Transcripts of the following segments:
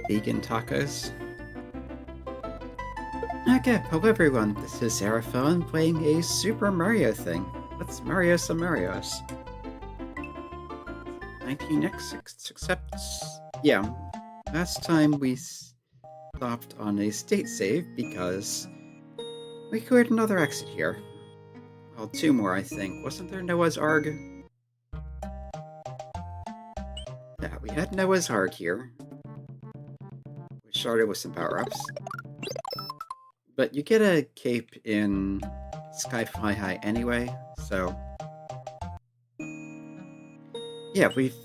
vegan tacos. Okay, hello everyone, this is Seraphon playing a Super Mario thing. Let's Mario some Marios. 19x, except... yeah, last time we stopped on a state save because we cleared another exit here. Well, two more I think. Wasn't there Noah's Ark? Yeah, we had Noah's Ark here. We started with some power-ups. But you get a cape in Sky Fly High anyway, so... yeah, we've,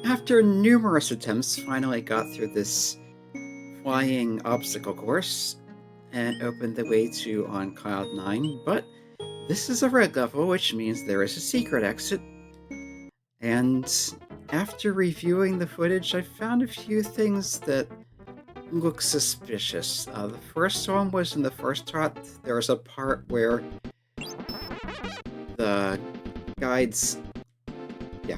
after numerous attempts, finally got through this flying obstacle course and opened the way to on Cloud 9, but this is a red level, which means there is a secret exit. And after reviewing the footage, I found a few things that look suspicious. The first one was in the first shot. There was a part where the guides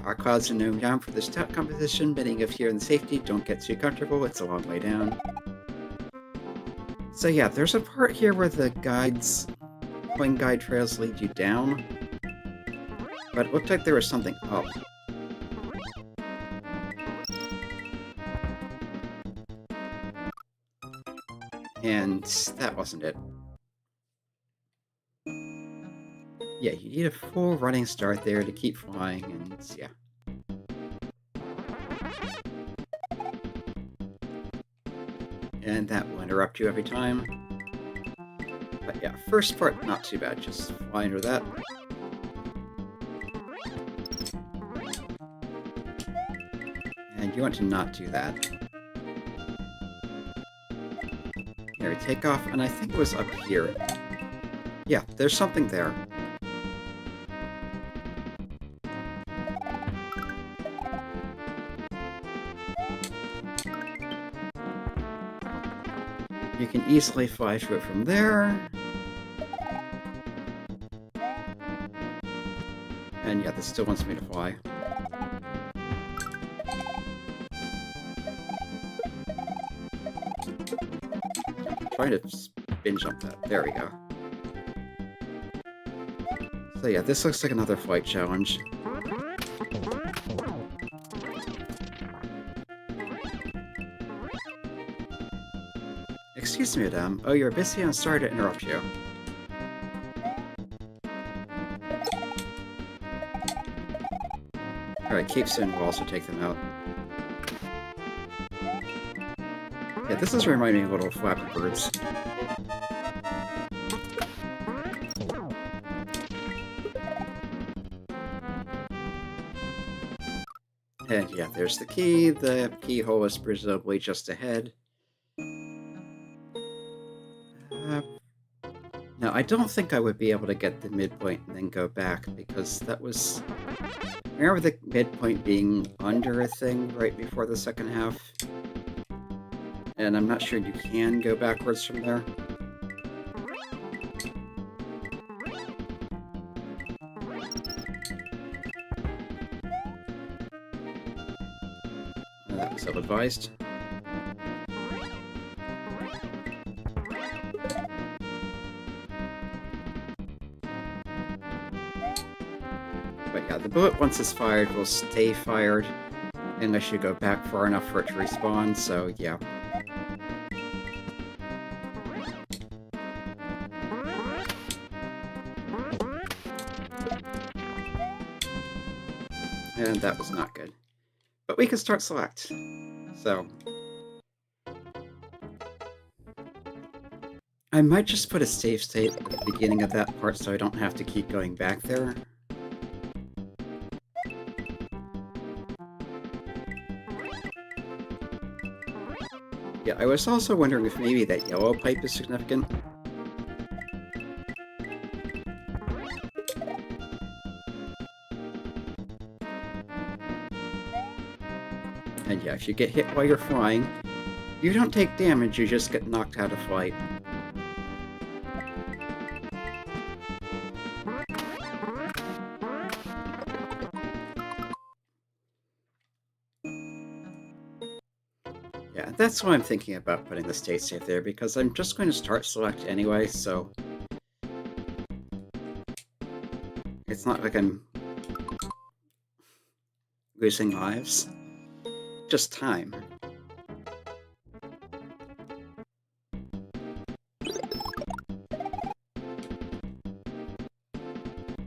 our clouds are known down for this top competition, bidding of here in safety, don't get too comfortable, it's a long way down. So yeah, there's a part here where the guides, point guide trails lead you down, but it looked like there was something up. And that wasn't it. Yeah, you need a full running start there to keep flying, and yeah. And that will interrupt you every time. But yeah, first part, not too bad, just fly under that. And you want to not do that. Here, we take off, and I think it was up here. Yeah, there's something there. You can easily fly through it from there. And yeah, this still wants me to fly. Trying to spin jump that. There we go. So yeah, this looks like another flight challenge. Excuse me, madame. Oh, you're busy? I'm sorry to interrupt you. Alright, capes in, we'll also take them out. Yeah, this is reminding me of little Flappy Birds. And yeah, there's the key. The keyhole is presumably just ahead. Now, I don't think I would be able to get the midpoint and then go back, because that was... remember the midpoint being under a thing right before the second half? And I'm not sure you can go backwards from there. That was ill-advised. But yeah, the bullet, once it's fired, will stay fired unless you go back far enough for it to respawn, so yeah. And that was not good. But we can start select. So I might just put a save state at the beginning of that part so I don't have to keep going back there. Yeah, I was also wondering if maybe that yellow pipe is significant. And yeah, if you get hit while you're flying, you don't take damage, you just get knocked out of flight. that's why I'm thinking about putting the state save there, because I'm just going to start select anyway, so it's not like I'm losing lives. Just time.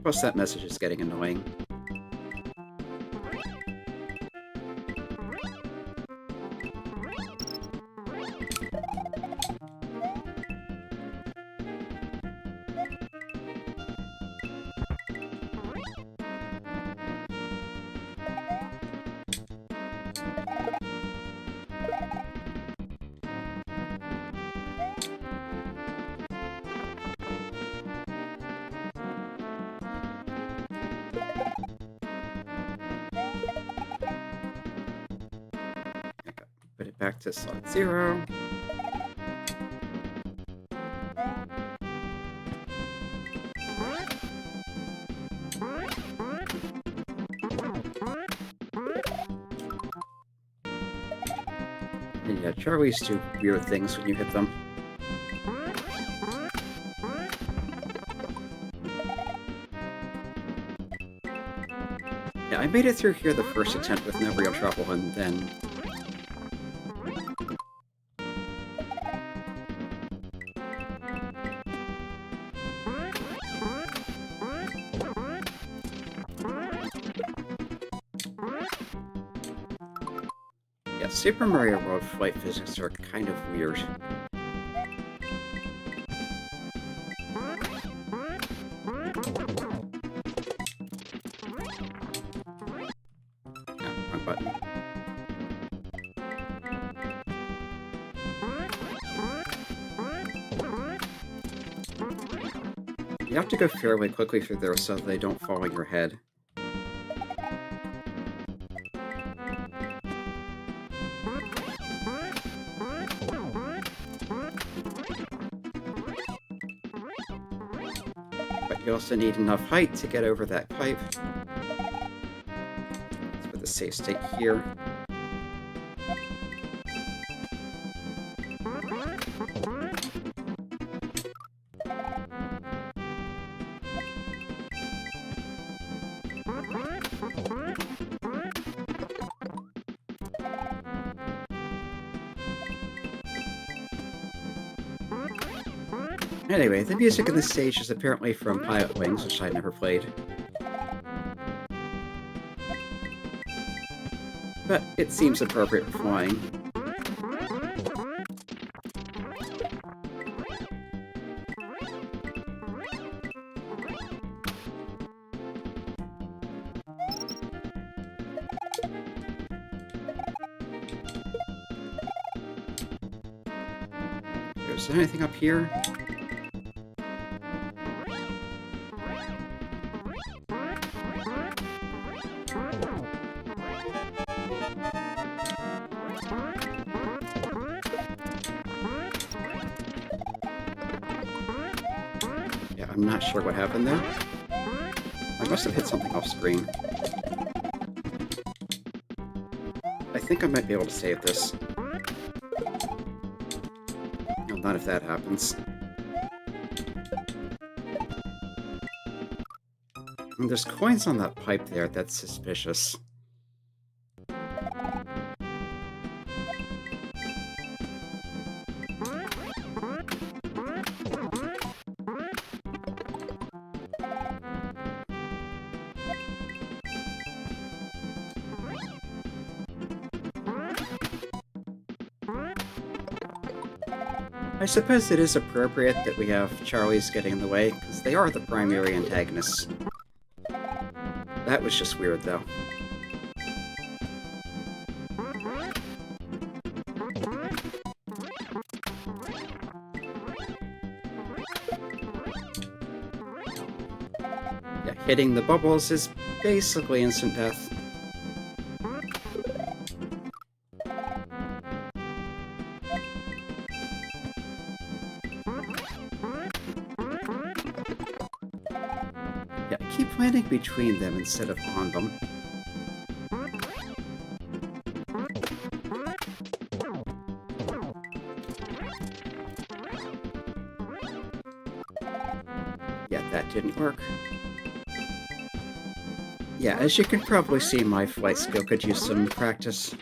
Plus that message is getting annoying. Put it back to slot 0. And yeah, Charlies do weird things when you hit them. Yeah, I made it through here the first attempt with no real trouble, and then yeah, Super Mario World flight physics are kind of weird. Yeah, wrong button. You have to go fairly quickly through there so they don't fall on your head. But you also need enough height to get over that pipe. Let's put the save state here. Anyway, the music in this stage is apparently from Pilotwings, which I never played. But it seems appropriate for flying. Is there anything up here? I'm not sure what happened there. I must have hit something off screen. I think I might be able to save this. No, not if that happens. And there's coins on that pipe there, that's suspicious. I suppose it is appropriate that we have Charlie's getting in the way, because they are the primary antagonists. That was just weird, though. Yeah, hitting the bubbles is basically instant death. Keep landing between them instead of on them. Yeah, that didn't work. Yeah, as you can probably see, my flight skill could use some practice.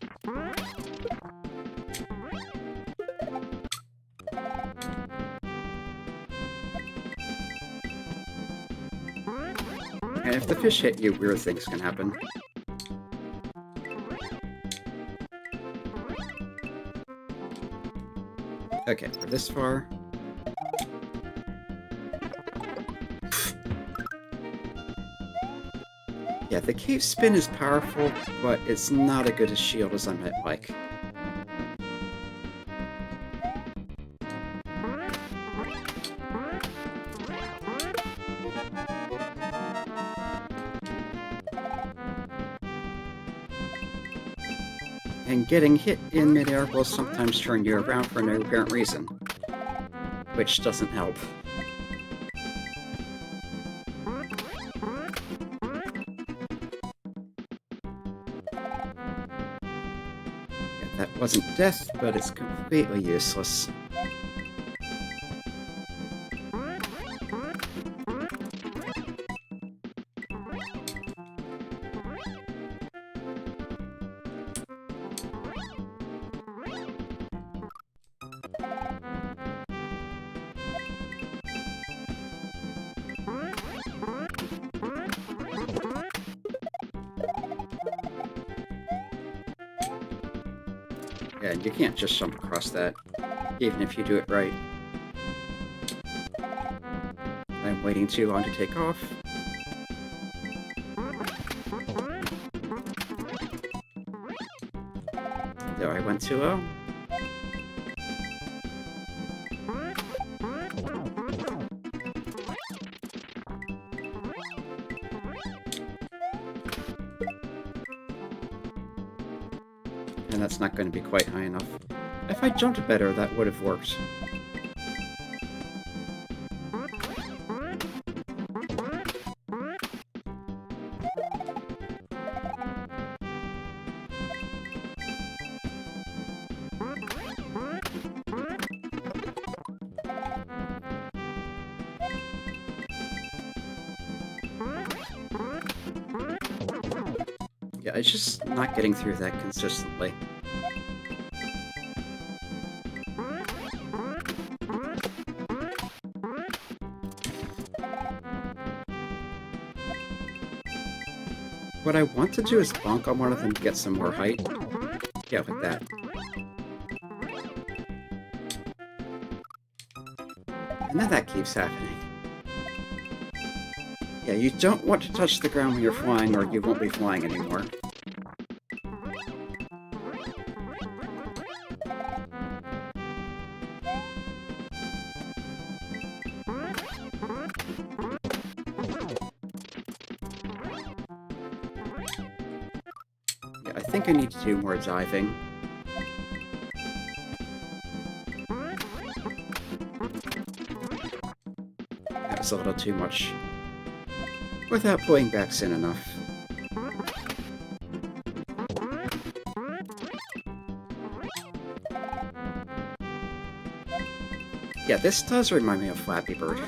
And if the fish hit you, weird things can happen. Okay, we're this far. Yeah, the cave spin is powerful, but it's not as good a shield as I might like. And getting hit in midair will sometimes turn you around for no apparent reason, which doesn't help. Yeah, that wasn't death, but it's completely useless. Yeah, you can't just jump across that, even if you do it right. I'm waiting too long to take off. Though I went too low. And that's not going to be quite high enough. If I jumped better, that would have worked. Yeah, it's just not getting through that consistently. What I want to do is bonk on one of them to get some more height. Yeah, like that. And then that keeps happening. Yeah, you don't want to touch the ground when you're flying, or you won't be flying anymore. Yeah, I think I need to do more diving. That was a little too much. Without pulling back soon enough. Yeah, this does remind me of Flappy Bird.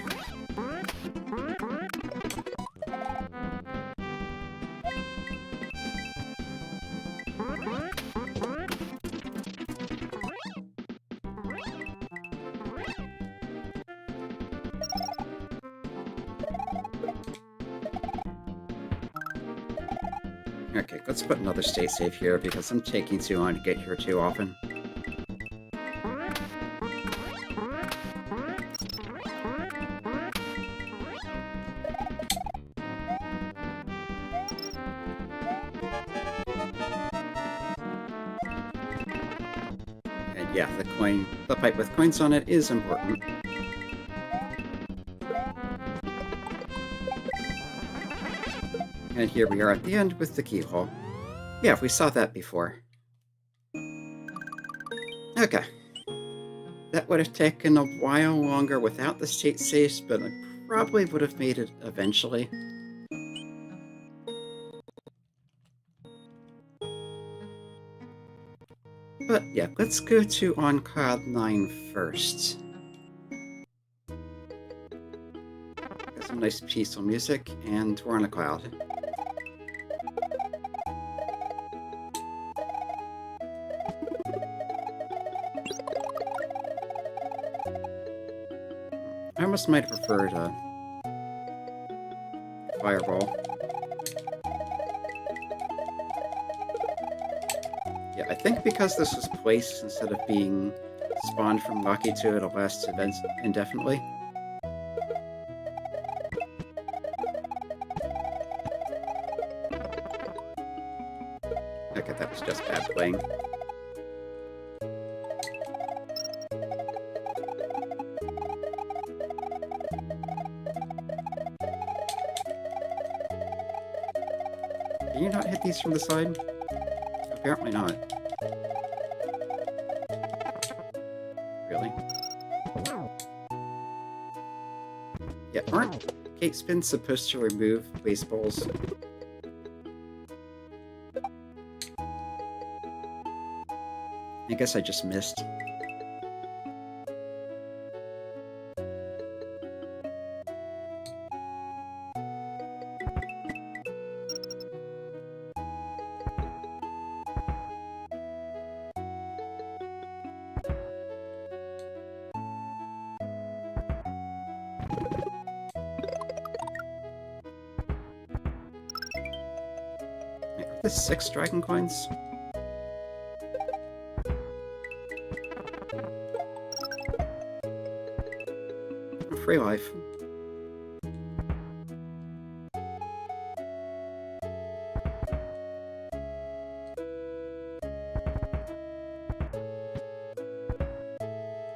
Okay, let's put another stay safe here because I'm taking too long to get here too often. And yeah, the pipe with coins on it is important. And here we are at the end with the keyhole. Yeah, we saw that before. Okay. That would have taken a while longer without the state saves, but I probably would have made it eventually. But yeah, let's go to on Cloud 9 first. Some nice peaceful music, and we're on a cloud. I almost might have preferred a fireball. Yeah, I think because this was placed instead of being spawned from Lucky 2, it'll last indefinitely. Okay, that was just bad playing. Can you not hit these from the side? Apparently not. Really? Yeah, aren't Kate spins supposed to remove baseballs? I guess I just missed. Are this 6 dragon coins? Free life.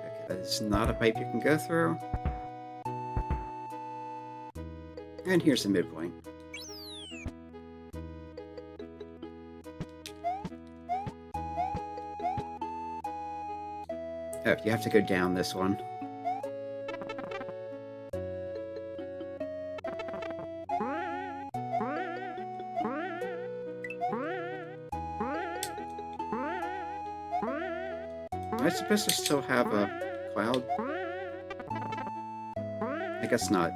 Okay, that is not a pipe you can go through. And here's the midpoint. Oh, you have to go down this one. Am I supposed to still have a cloud? I guess not.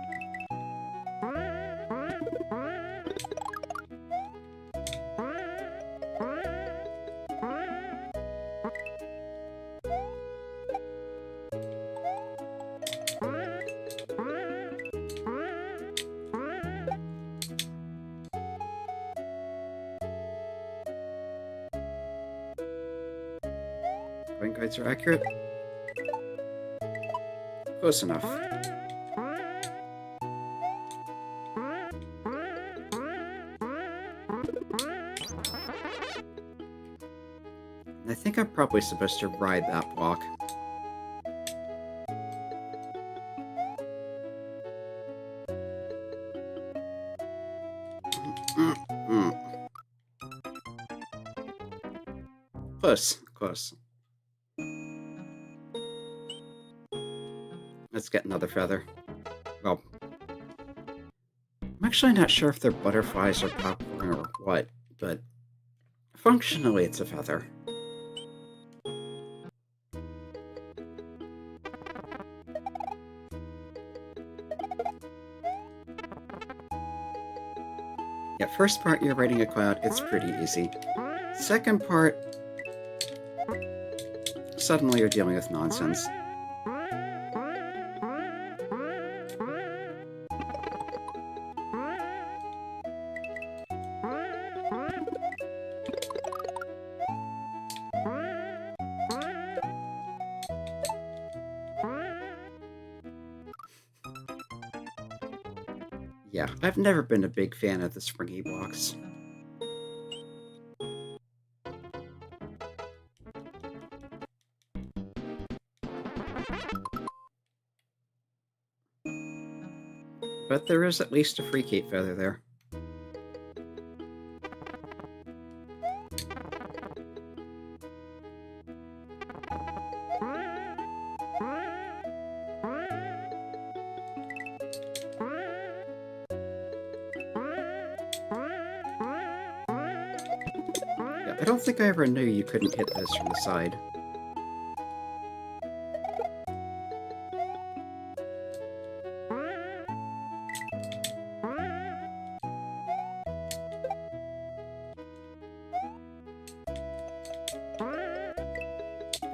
Coin guides are accurate. Close enough. I think I'm probably supposed to ride that block. Close, close. Let's get another feather. Well, I'm actually not sure if they're butterflies or popcorn or what, but functionally it's a feather. Yeah, first part you're riding a cloud, it's pretty easy. Second part, suddenly you're dealing with nonsense. Yeah, I've never been a big fan of the springy blocks. But there is at least a free Kate feather there. Yeah, I don't think I ever knew you couldn't hit this from the side.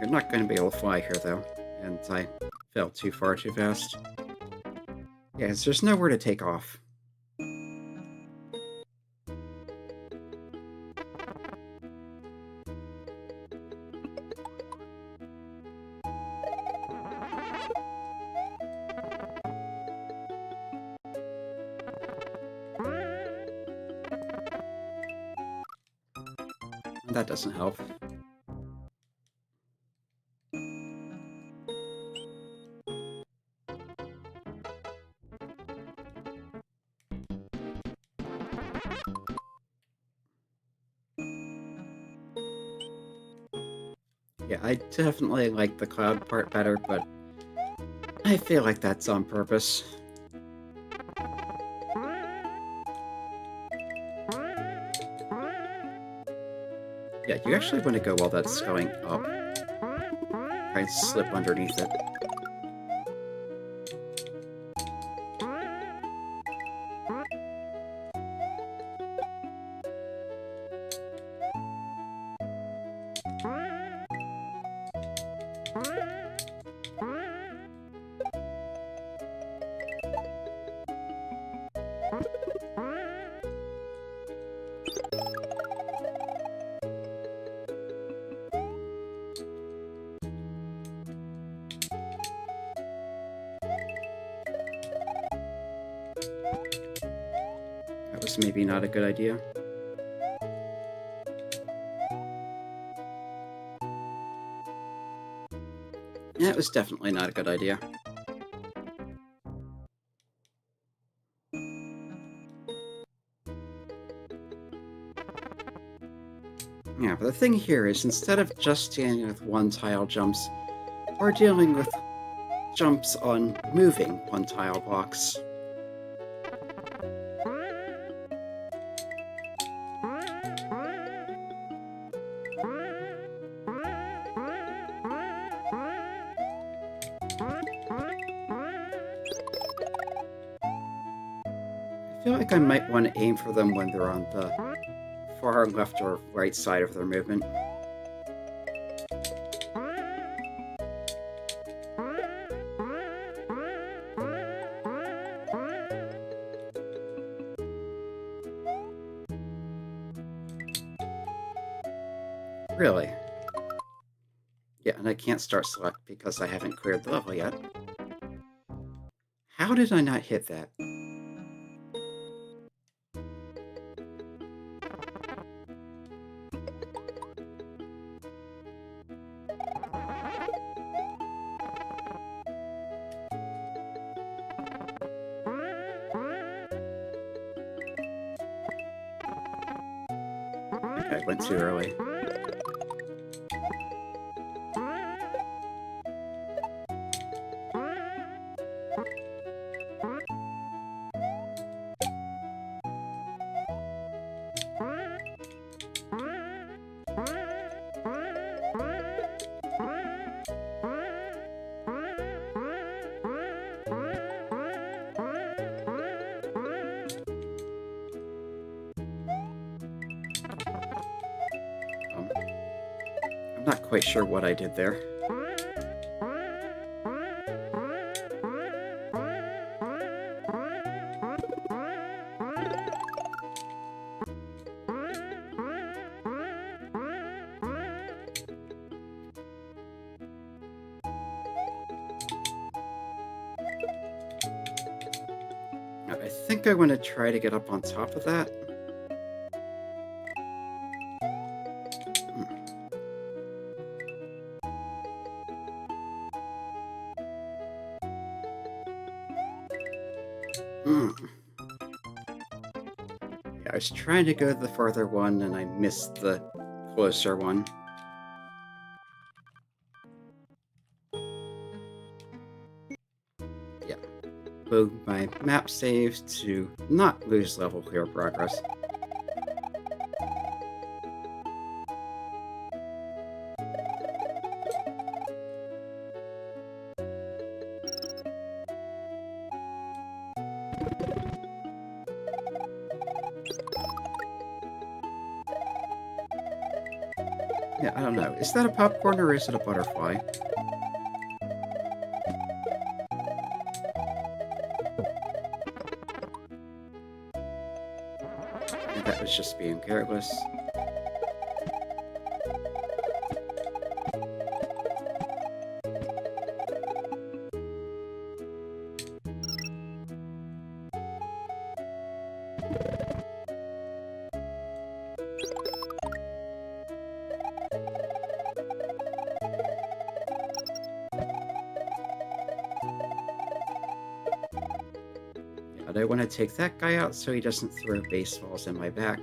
You're not going to be able to fly here, though. And I fell too far too fast. Yeah, 'cause there's nowhere to take off. That doesn't help. Yeah, I definitely like the cloud part better, but I feel like that's on purpose. Yeah, you actually want to go while that's going up. Try and slip underneath it. That was maybe not a good idea. Yeah, it was definitely not a good idea. Yeah, but the thing here is, instead of just dealing with one-tile jumps, we're dealing with jumps on moving one-tile blocks. I feel like I might want to aim for them when they're on the far left or right side of their movement. Really? Yeah, and I can't start select because I haven't cleared the level yet. How did I not hit that? Okay, I went too early. I'm not quite sure what I did there. I think I want to try to get up on top of that. Yeah, I was trying to go to the further one, and I missed the closer one. Yeah. Move my map save to not lose level clear progress. Yeah, I don't know. Is that a popcorn or is it a butterfly? Yeah, that was just being careless. But I want to take that guy out so he doesn't throw baseballs in my back.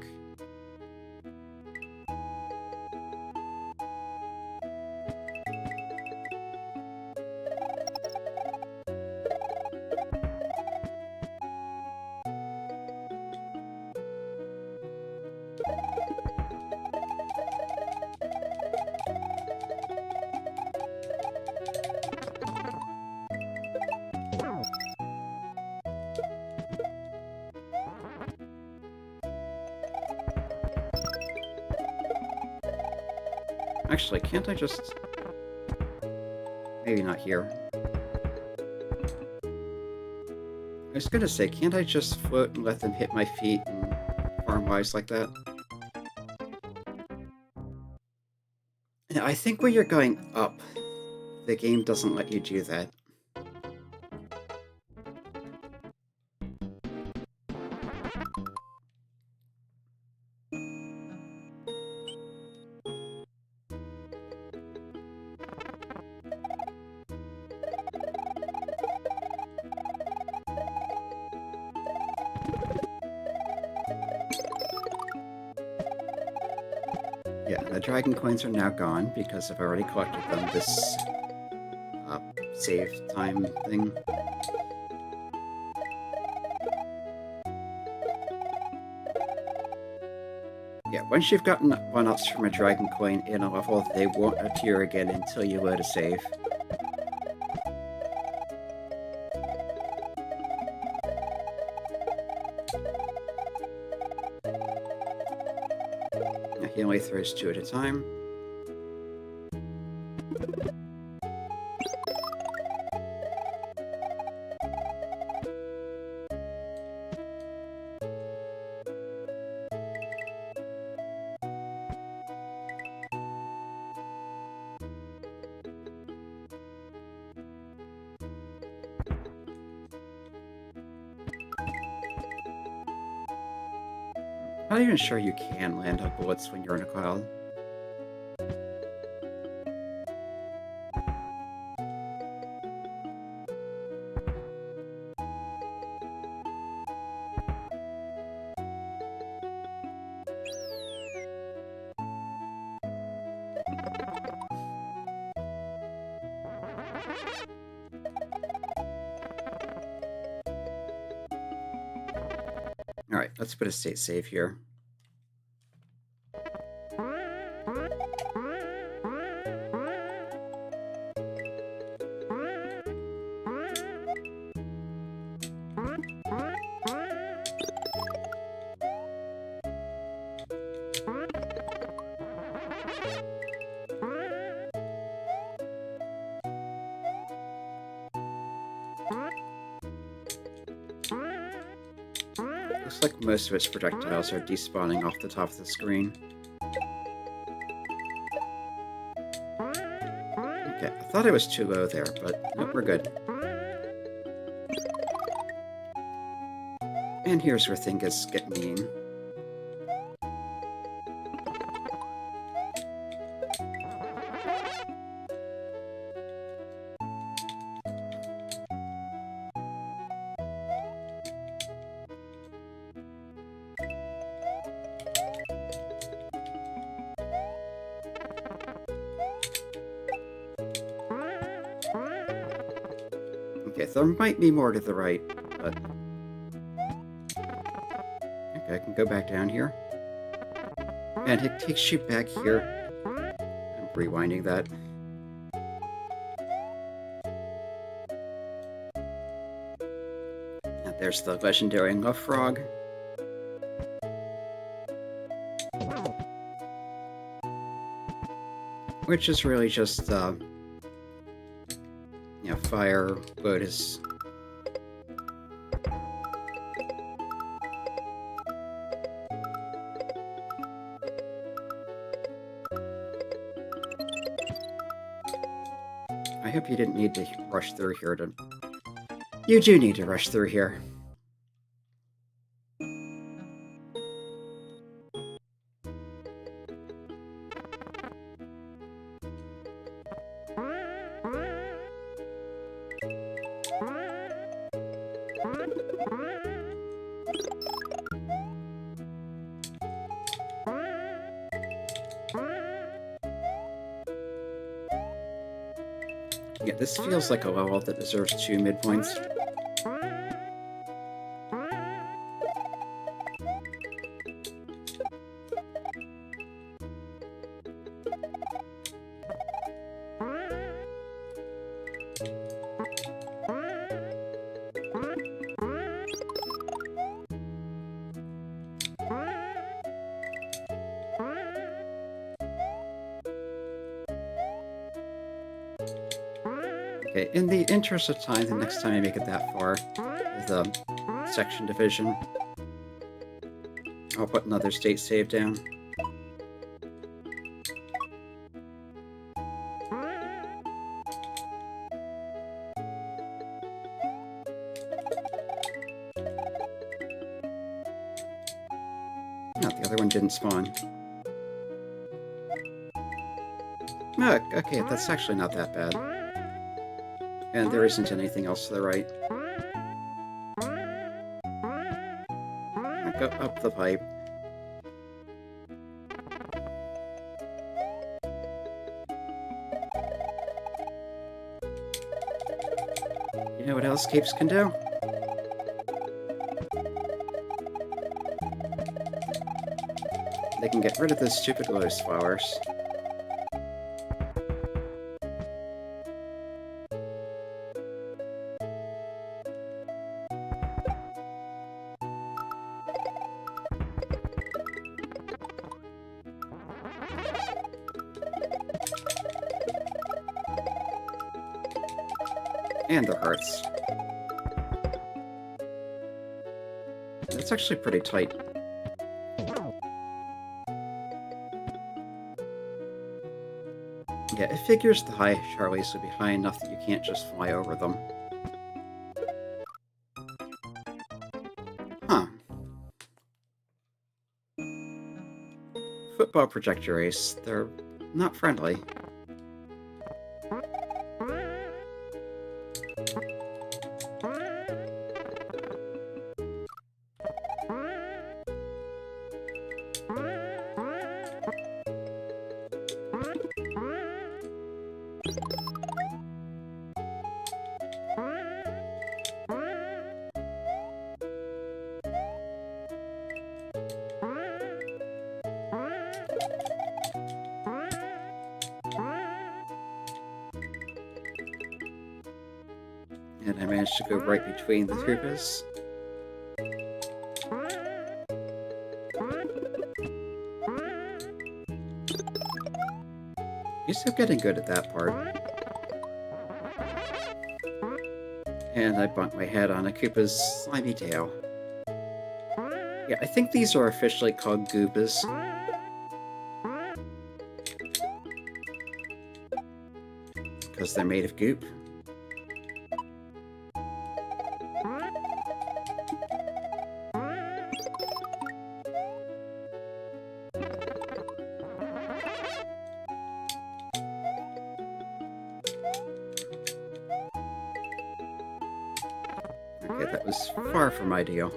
Actually, can't I just... Maybe not here. I was gonna say, can't I just float and let them hit my feet and farm-wise like that? Yeah, I think when you're going up, the game doesn't let you do that. Yeah, the dragon coins are now gone because I've already collected them this save time thing. Yeah, once you've gotten 1-ups from a dragon coin in a level, they won't appear again until you load a save. Now, he only throws 2 at a time. I'm not even sure you can land on bullets when you're in a cloud. Alright, let's put a state save here. Looks like most of its projectiles are despawning off the top of the screen. Okay, I thought I was too low there, but nope, we're good. And here's where things get mean. Okay, there might be more to the right, but... Okay, I can go back down here. And it takes you back here. I'm rewinding that. And there's the legendary Love Frog. which is really just, fire, wood is... I hope you didn't need to rush through here to... You do need to rush through here. Yeah, this feels like a level that deserves 2 midpoints. Okay, in the interest of time, the next time I make it that far, with a section division, I'll put another state save down. No, the other one didn't spawn. Oh, okay, that's actually not that bad. And there isn't anything else to the right. I'll go up the pipe. You know what else capes can do? They can get rid of those stupid lotus flowers. And the Herz. That's actually pretty tight. Yeah, it figures the high Charlies would be high enough that you can't just fly over them. Huh. Football projector ace. They're not friendly. And I managed to go right between the Koopas. You're still getting good at that part. And I bumped my head on a Koopa's slimy tail. Yeah, I think these are officially called Goopas. Because they're made of goop. Okay, that was far from ideal.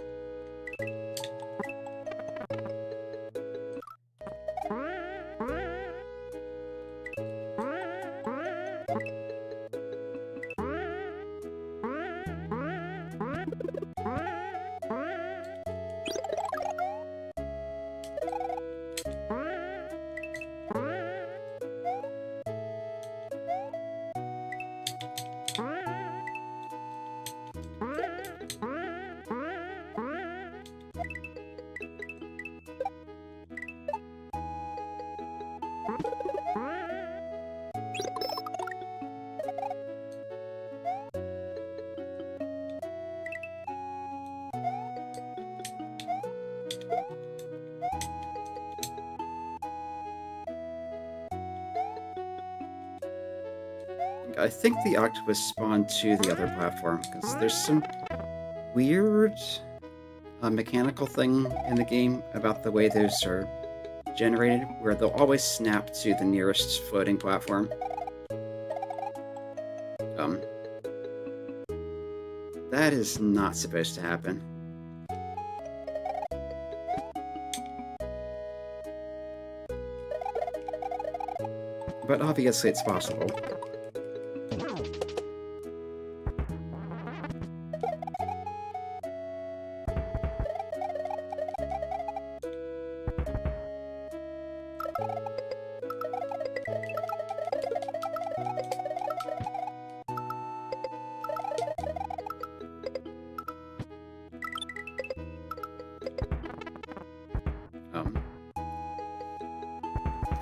I think the octopus spawned to the other platform, because there's some weird mechanical thing in the game about the way those are generated, where they'll always snap to the nearest floating platform. That is not supposed to happen. But obviously it's possible.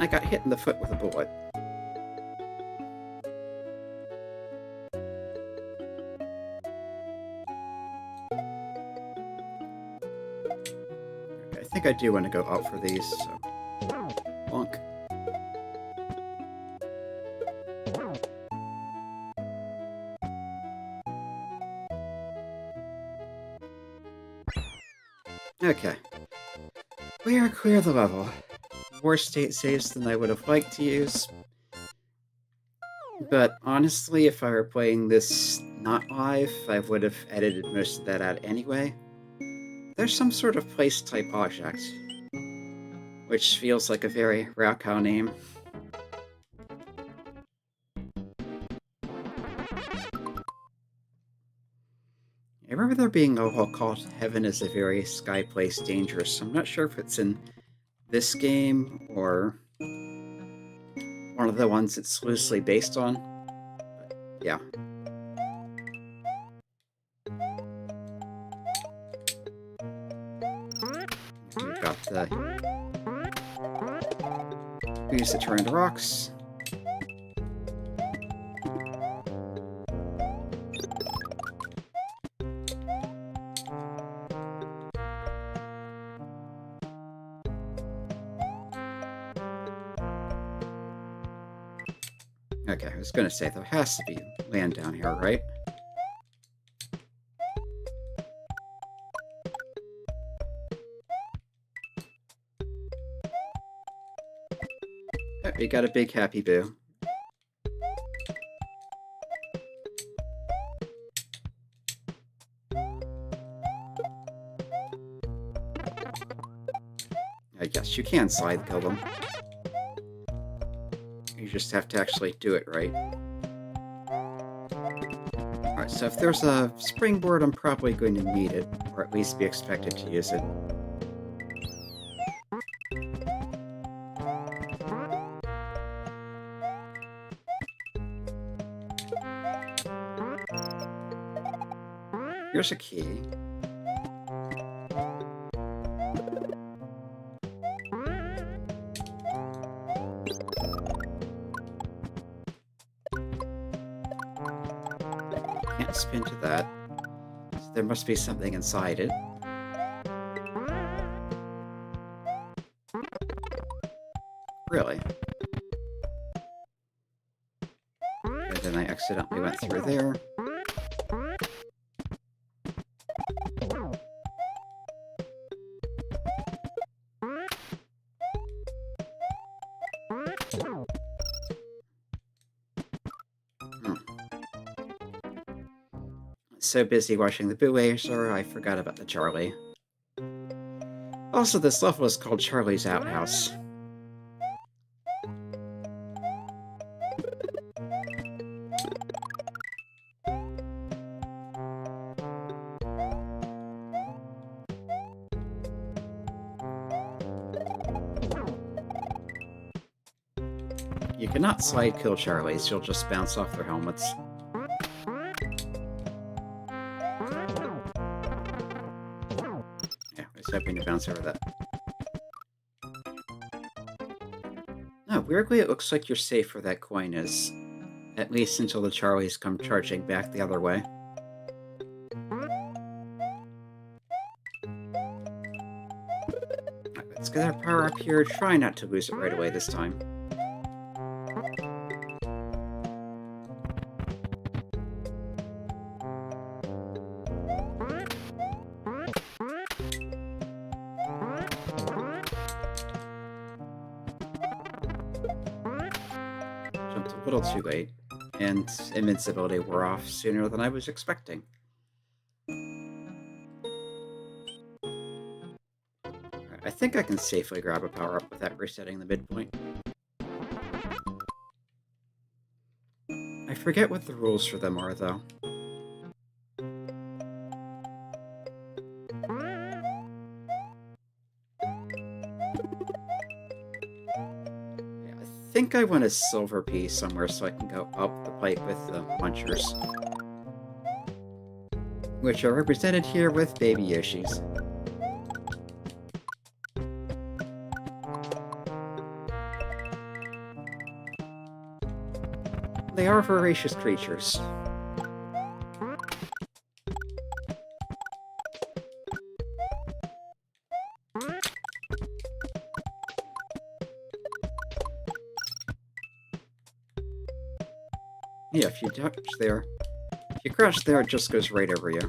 I got hit in the foot with a bullet. Okay, I think I do want to go up for these, so... Bonk. Okay. We are clear of the level. Worse state saves than I would have liked to use. But honestly, if I were playing this not live, I would have edited most of that out anyway. There's some sort of place-type object, which feels like a very raocow name. I remember there being a hole called Heaven is a Very Sky Place Dangerous. I'm not sure if it's in this game or one of the ones it's loosely based on. But yeah. We've got the... We use it to turn into rocks. Okay, I was gonna say, there has to be land down here, right? Oh, we got a big happy boo. I guess you can slide kill them. You just have to actually do it right. Alright, so if there's a springboard, I'm probably going to need it, or at least be expected to use it. Here's a key. Can't spin to that. So there must be something inside it. Really? And then I accidentally went through there. So busy watching the Boo Laser, I forgot about the Charlie. Also, this level is called Charlie's Outhouse. You cannot slide kill Charlies, you'll just bounce off their helmets. Hoping to bounce over that. No, weirdly it looks like you're safe where that coin is. At least until the Charlies come charging back the other way. Right, let's get our power up here. Try not to lose it right away this time. a little too late, and invincibility wore off sooner than I was expecting. I think I can safely grab a power-up without resetting the midpoint. I forget what the rules for them are, though. Yeah, I think I want a silver piece somewhere so I can go up the pipe with the munchers, which are represented here with baby Yoshis. They are voracious creatures. Yeah, if you touch there, if you crouch there, it just goes right over you.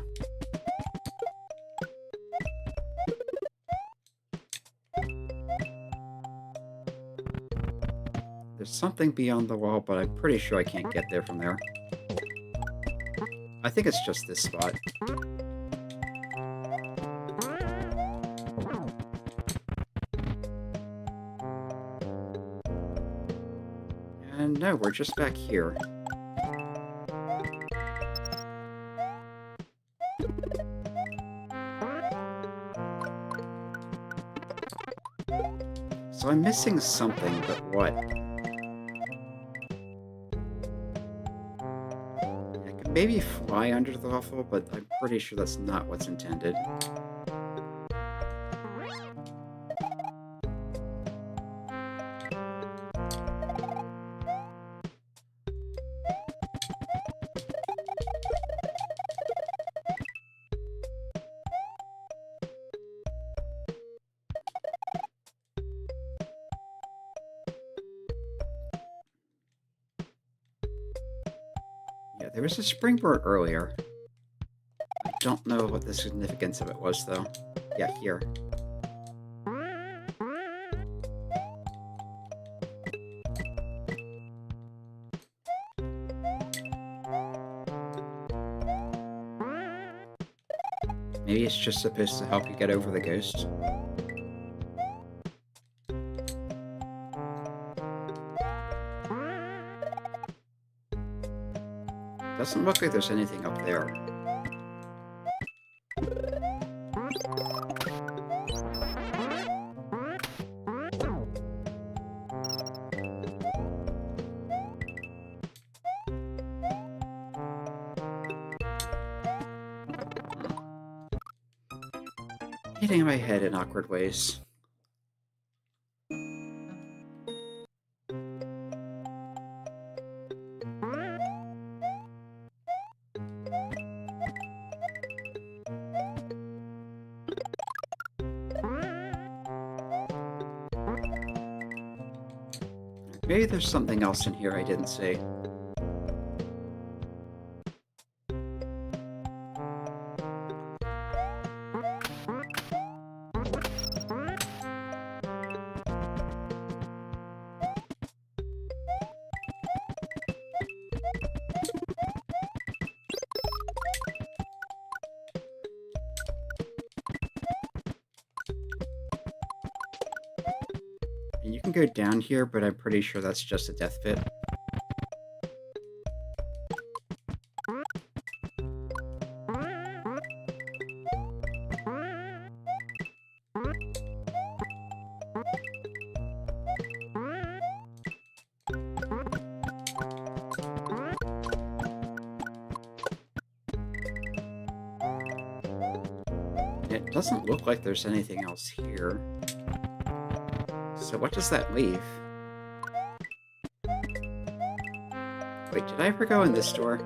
There's something beyond the wall, but I'm pretty sure I can't get there from there. I think it's just this spot. And no, we're just back here. So I'm missing something, but what? I could maybe fly under the waffle, but I'm pretty sure that's not what's intended. Yeah, there was a springboard earlier. I don't know what the significance of it was, though. Yeah, here. Maybe it's just supposed to help you get over the ghost. Doesn't look like there's anything up there. Hitting my head in awkward ways. Maybe there's something else in here I didn't see. And you can go down here, but I'm pretty sure that's just a death pit. It doesn't look like there's anything else here. So what does that leave? Wait, did I ever go in this door?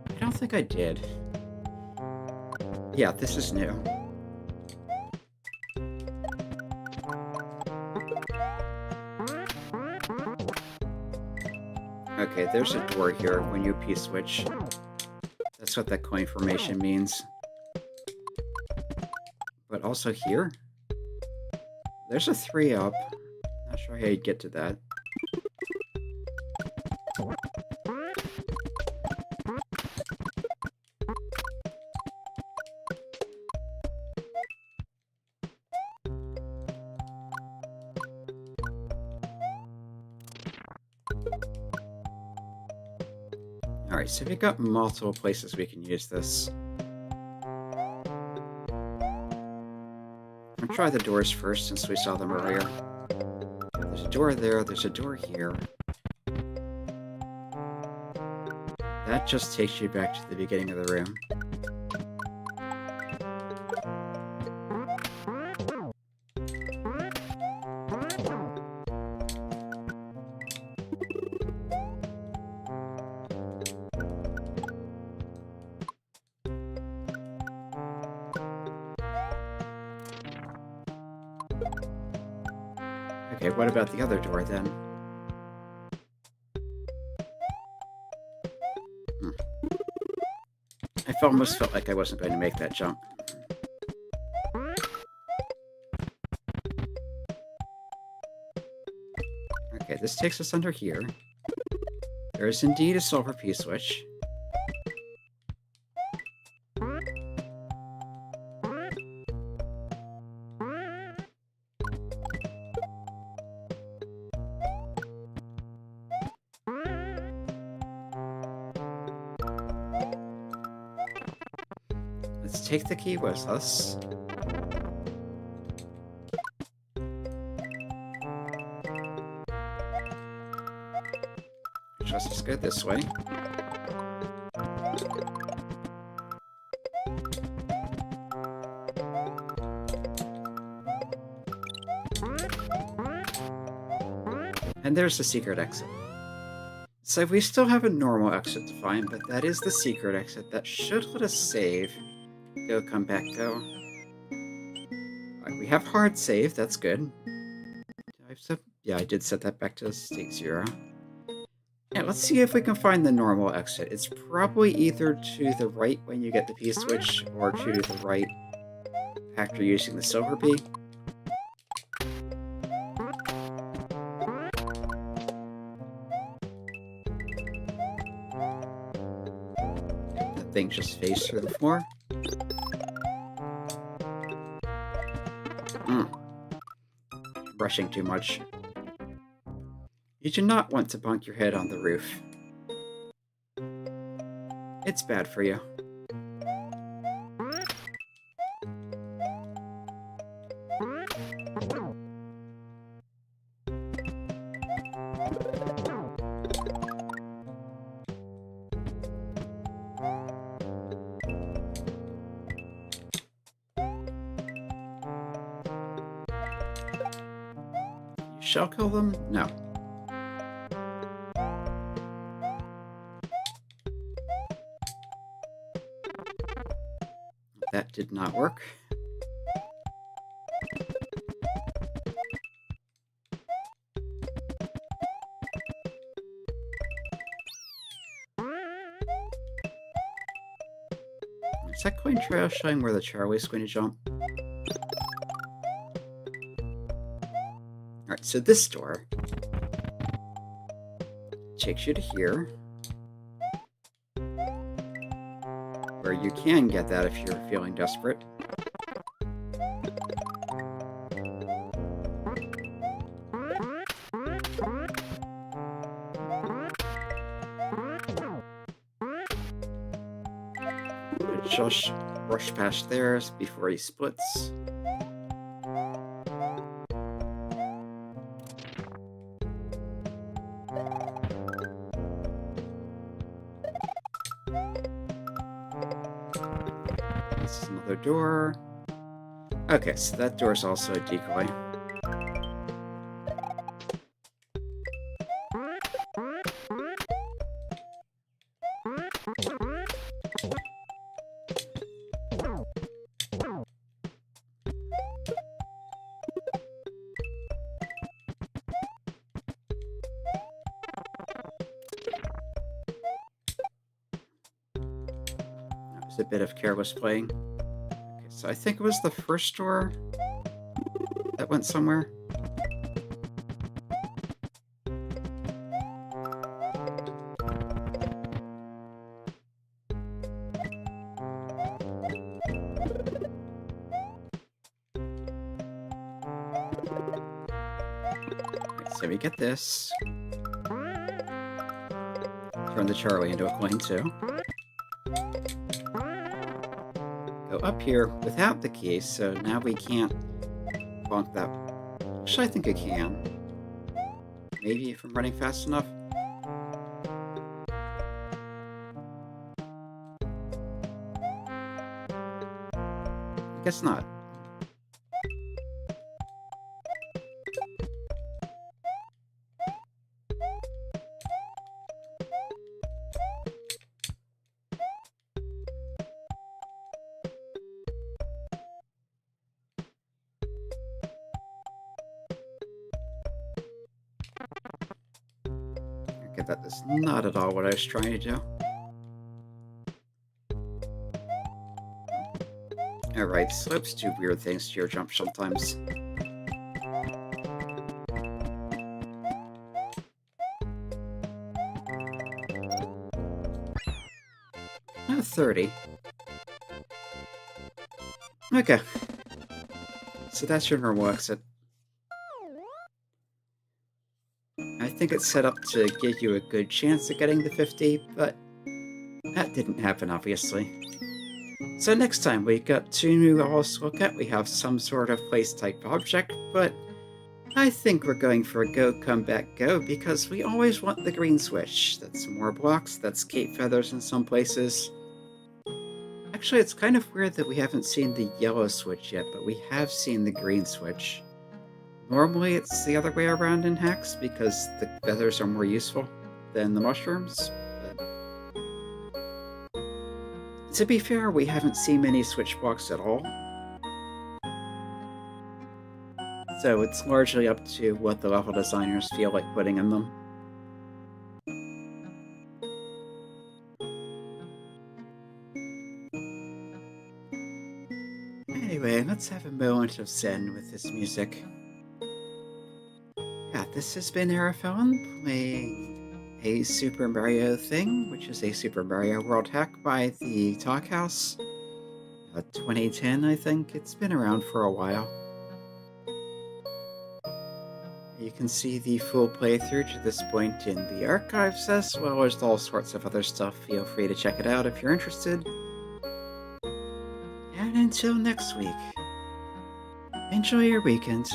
I don't think I did. Yeah, this is new. Okay, there's a door here when you P-switch. That's what that coin formation means. But also here? There's a 3 up. Not sure how you'd get to that. Alright, so we've got multiple places we can use this. I'll try the doors first since we saw them earlier. There's a door there, there's a door here. That just takes you back to the beginning of the room. Okay, what about the other door then? I almost felt like I wasn't going to make that jump. Okay, this takes us under here. There is indeed a silver P-switch. Let's take the key with us. Just as good this way. And there's the secret exit. So we still have a normal exit to find, but that is the secret exit. That should let us save. Go, come back, go. Alright, we have hard save, that's good. Yeah, I did set that back to state 0. Yeah, let's see if we can find the normal exit. It's probably either to the right when you get the P-switch, or to the right after using the silver P. That thing just phased through the floor. Rushing too much. You do not want to bunk your head on the roof. It's bad for you. Shall kill them? No. That did not work. Is that coin trail showing where the Charlie's going to jump? Alright, so this door takes you to here, where you can get that if you're feeling desperate. Just rush past theirs before he splits. This is another door. Okay, so that door is also a decoy. A bit of careless playing. Okay, so I think it was the first door. that went somewhere. So we get this. Turn the Charlie into a coin too. Go up here without the key, so now we can't bonk that. Actually, I think I can. Maybe if I'm running fast enough. I guess not. Okay, that is not at all what I was trying to do. Alright, slopes do weird things to your jump sometimes. Oh, 30. Okay. So that's your normal exit. I think it's set up to give you a good chance of getting the 50, but that didn't happen, obviously. So next time we got 2 new levels to look at. We have some sort of place type object, but I think we're going for a go, come back, go, because we always want the green switch. That's more blocks, that's cape feathers in some places. Actually, it's kind of weird that we haven't seen the yellow switch yet, but we have seen the green switch. Normally it's the other way around in hacks, because the feathers are more useful than the mushrooms. But to be fair, we haven't seen many switch blocks at all. So it's largely up to what the level designers feel like putting in them. Anyway, let's have a moment of zen with this music. Yeah, this has been Arafellon playing a Super Mario thing, which is a Super Mario World hack by the Outhouse. 2010, I think. It's been around for a while. You can see the full playthrough to this point in the archives, as well as all sorts of other stuff. Feel free to check it out if you're interested. And until next week, enjoy your weekend.